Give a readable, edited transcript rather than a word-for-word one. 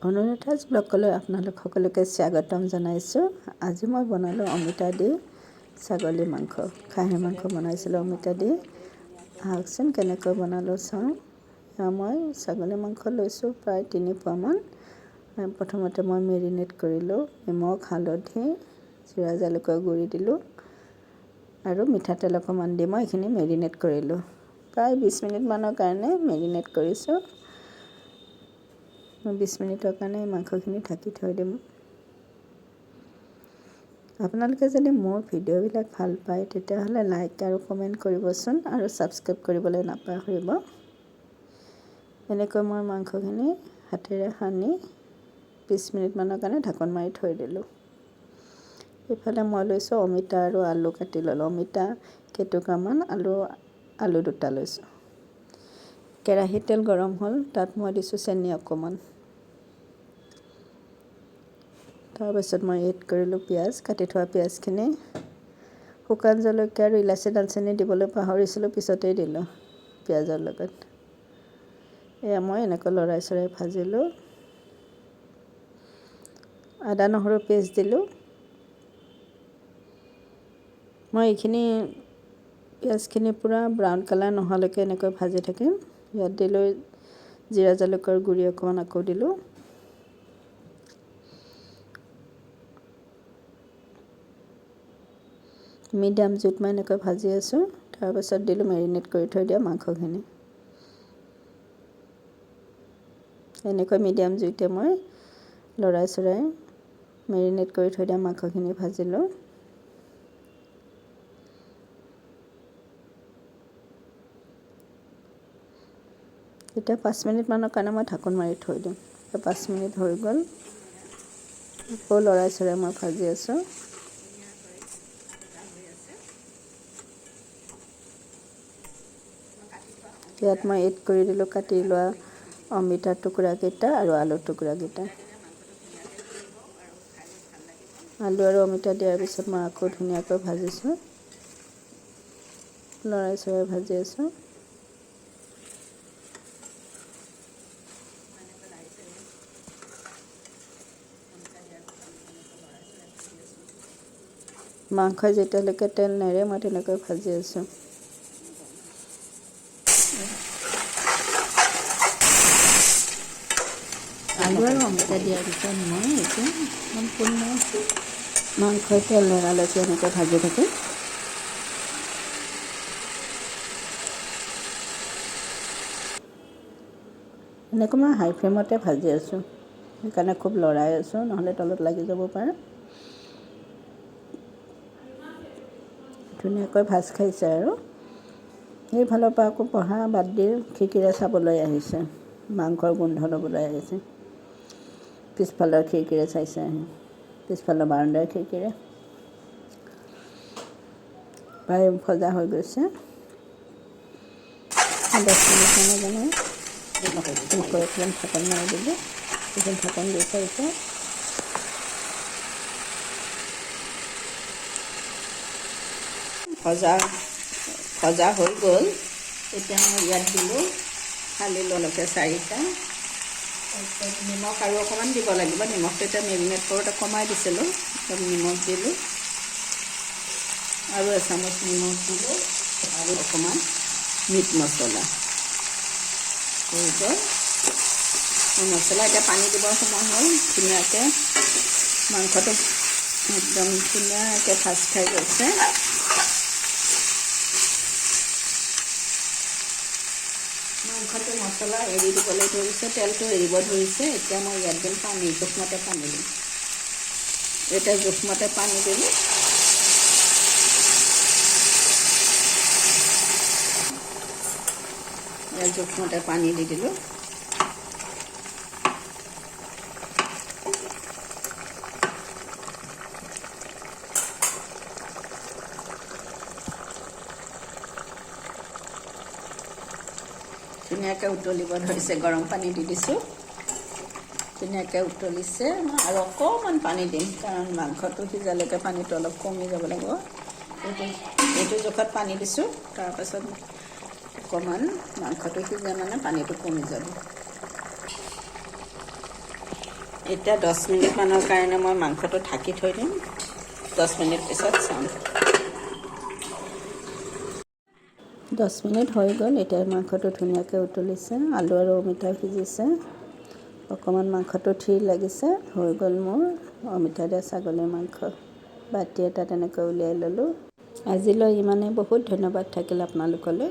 অনুৰাধাজ ব্লগলৈ আপোনালোক সকলোকে স্বাগতম জনাইছোঁ। আজি মই বনালোঁ অমিতা দি ছাগলী মাংস, খাহী মাংস বনাইছিলোঁ অমিতা দি। আহকচোন কেনেকৈ বনালোঁ চাওঁ। মই ছাগলী মাংস লৈছোঁ প্ৰায় 3 পোৱামান। প্ৰথমতে মই মেৰিনেট কৰিলোঁ, নিমখ হালধি জিৰা জালুকৰ গুড়ি দিলোঁ আৰু মিঠাতেল অকণমান দি মই এইখিনি মেৰিনেট কৰিলোঁ। প্ৰায় 20 মিনিটমানৰ কাৰণে মেৰিনেট কৰিছোঁ। 20 মিনিটৰ কাৰণে মাংসখিনি ঢাকি থৈ দিম। আপোনালোকে যদি মোৰ ভিডিঅ'বিলাক ভাল পায় তেতিয়াহ'লে লাইক আৰু কমেণ্ট কৰিবচোন আৰু ছাবস্ক্ৰাইব কৰিবলৈ নাপাহৰিব। এনেকৈ মই মাংসখিনি হাতেৰে সানি 20 মিনিটমানৰ কাৰণে ঢাকন মাৰি থৈ দিলোঁ। এইফালে মই লৈছোঁ অমিতা আৰু আলু কাটি ল'লোঁ। অমিতা কেইটুকুৰামান, আলু 2টা লৈছোঁ। কেৰাহীত তেল গৰম হ'ল, তাত মই দিছোঁ চেনি অকণমান। তাৰপিছত মই এড কৰিলোঁ পিঁয়াজ, কাটি থোৱা পিঁয়াজখিনি। শুকান জলকীয়া আৰু ইলাচি দালচেনি দিবলৈ পাহৰিছিলোঁ, পিছতেই দিলোঁ পিঁয়াজৰ লগত। এয়া মই এনেকৈ লৰাই চৰাই ভাজিলোঁ। আদা নহৰু পেষ্ট দিলোঁ। মই এইখিনি পিঁয়াজখিনি পূৰা ব্ৰাউন কালাৰ নোহোৱালৈকে এনেকৈ ভাজি থাকিম। ইয়াত দিলোঁ জিৰা জালুকৰ গুড়ি অকণমান, আকৌ দিলোঁ। মিডিয়াম জুইত মই এনেকৈ ভাজি আছোঁ। তাৰপাছত দিলোঁ মেৰিনেট কৰি থৈ দিয়া মাংসখিনি। এনেকৈ মিডিয়াম জুইতে মই লৰাই চৰাই মেৰিনেট কৰি থৈ দিয়া মাংসখিনি ভাজিলোঁ। এতিয়া 5 মিনিটমানৰ কাৰণে মই ঢাকোন মাৰি থৈ দিম। 5 মিনিট হৈ গ'ল, আকৌ লৰাই চৰাই মই ভাজি আছোঁ। ইয়াত মই এড কৰি দিলোঁ কাটি লোৱা অমিতাৰ টুকুৰাকেইটা আৰু আলুৰ টুকুৰাকেইটা। আলু আৰু অমিতা দিয়াৰ পিছত মই আকৌ ধুনীয়াকৈ ভাজিছোঁ, লৰাই চৰাই ভাজি আছোঁ। মাংসই যেতিয়ালৈকে তেল নেৰে মই তেনেকৈ ভাজি আছোঁ। আলু আৰু অমিতা দিয়াৰ পিছত মই এতিয়া সম্পূৰ্ণ মাংসই তেল নেৰালৈকে এনেকৈ ভাজি থাকিম। এনেকৈ মই হাই ফ্লেমতে ভাজি আছোঁ, সেইকাৰণে খুব লৰাই আছোঁ, নহ'লে তলত লাগি যাব পাৰে। ধুনীয়াকৈ ভাজ খাইছে আৰু সেইফালৰ পৰা আকৌ পঢ়া বাদ দি খিৰিকীৰে চাবলৈ আহিছে, মাংসৰ গোন্ধ ল'বলৈ আহিছে। পিছফালৰ খিৰিকীৰে চাইছে আহি, পিছফালৰ বাৰাণ্ডাৰ খিৰিকীৰে। প্ৰায় ভজা হৈ গৈছে। 10 মিনিটমানৰ কাৰণে এনেকৈ একদম ঢাকন মাৰি দিলোঁ। এইখন ঢাকন দি চাইছে। ভজা হৈ গ'ল। এতিয়া মই ইয়াত দিলোঁ খালি ললকে 4টা। তাৰপিছত নিমখ আৰু অকণমান দিব লাগিব। নিমখটো এতিয়া মেৰিনেট কৰোঁতে কমাই দিছিলোঁ, নিমখ দিলোঁ আৰু এচামুচ নিমখ দিলোঁ আৰু অকণমান মিট মছলা হৈ গ'ল। মছলা এতিয়া পানী দিবৰ সময় হ'ল। ধুনীয়াকৈ মাংসটো একদম ধুনীয়াকৈ ভাজ খাই গৈছে। মাংসটো মছলা এৰি দিবলৈ ধৰিছে, তেলটো এৰিব ধৰিছে। এতিয়া মই ইয়াত দিম পানী, জোখমতে পানী দিম। এতিয়া জোখমতে পানী দিলোঁ। ইয়াত জোখমতে পানী দি দিলোঁ। ধুনীয়াকৈ উতলিব ধৰিছে, গৰম পানী দি দিছোঁ। ধুনীয়াকৈ উতলিছে। মই আৰু অকণমান পানী দিম, কাৰণ মাংসটো সিজালৈকে পানীটো অলপ কমি যাব লাগিব। এইটো জোখত পানী দিছোঁ। তাৰপাছত অকণমান মাংসটো সিজে মানে পানীটো কমি যাব। এতিয়া 10 মিনিটমানৰ কাৰণে মই মাংসটো ঢাকি থৈ দিম। 10 মিনিট পিছত চাম। 10 মিনিট হৈ গ'ল। এতিয়া মাংসটো ধুনীয়াকৈ উতলিছে, আলু আৰু অমিতা সিজিছে, অকণমান মাংসটো থিৰ লাগিছে। হৈ গ'ল মোৰ অমিতা দিয়া ছাগলীৰ মাংস। বাতি এটা তেনেকৈ উলিয়াই ল'লোঁ। আজিলৈ ইমানেই। বহুত ধন্যবাদ থাকিল আপোনালোকলৈ।